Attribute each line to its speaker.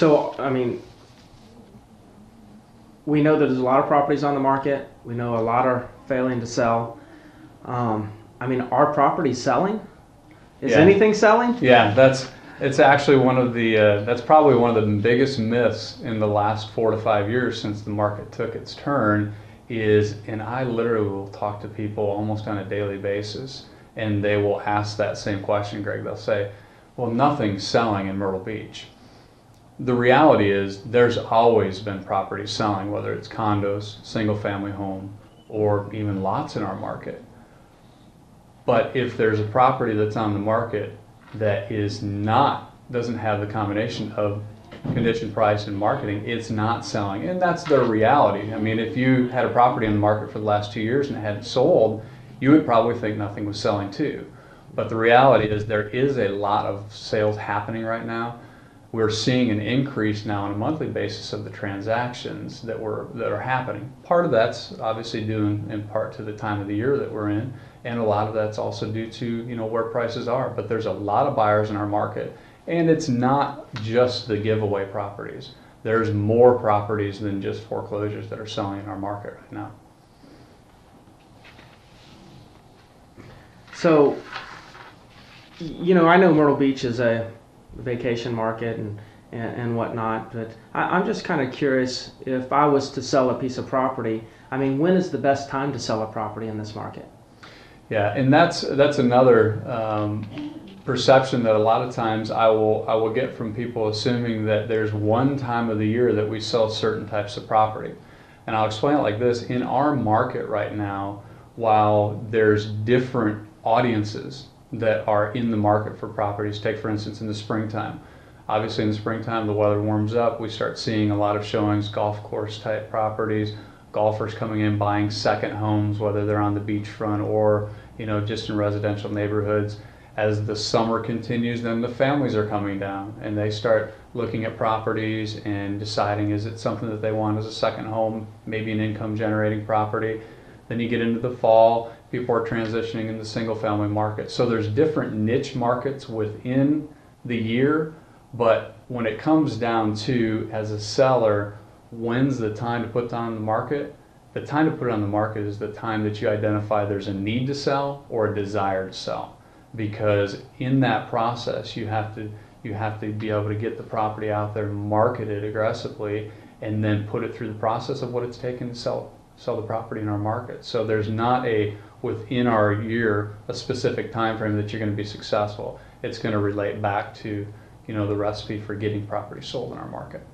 Speaker 1: So, I mean, we know that there's a lot of properties on the market. We know a lot are failing to sell. I mean, are properties selling? Is anything selling?
Speaker 2: Yeah, it's actually one of the that's probably one of the biggest myths in the last 4 to 5 years since the market took its turn is, and I literally will talk to people almost on a daily basis, and they will ask that same question, Greg. They'll say, well, nothing's selling in Myrtle Beach. The reality is there's always been properties selling, whether it's condos, single family home, or even lots in our market. But if there's a property that's on the market that doesn't have the combination of condition, price, and marketing, it's not selling. And that's their reality. I mean, if you had a property on the market for the last 2 years and it hadn't sold, you would probably think nothing was selling too. But the reality is there is a lot of sales happening right now. We're seeing an increase now on a monthly basis of the transactions that are happening. Part of that's obviously due in part to the time of the year that we're in, and a lot of that's also due to where prices are. But there's a lot of buyers in our market, and it's not just the giveaway properties. There's more properties than just foreclosures that are selling in our market right now.
Speaker 1: So, I know Myrtle Beach is a vacation market and whatnot, but I'm just kind of curious, if I was to sell a piece of property, I mean, when is the best time to sell a property in this market?
Speaker 2: Yeah, and that's another perception that a lot of times I will get from people, assuming that there's one time of the year that we sell certain types of property. And I'll explain it like this. In our market right now, while there's different audiences that are in the market for properties, take for instance in the springtime. Obviously in the springtime the weather warms up, we start seeing a lot of showings, golf course type properties, golfers coming in buying second homes, whether they're on the beachfront or just in residential neighborhoods. As the summer continues, then the families are coming down and they start looking at properties and deciding, is it something that they want as a second home, maybe an income generating property. Then you get into the fall, people are transitioning in the single family market. So there's different niche markets within the year, but when it comes down to, as a seller, when's the time to put it on the market? The time to put it on the market is the time that you identify there's a need to sell or a desire to sell. Because in that process, you have to be able to get the property out there, market it aggressively, and then put it through the process of what it's taken to sell the property in our market. So there's not within our year a specific time frame that you're going to be successful. It's going to relate back to the recipe for getting property sold in our market.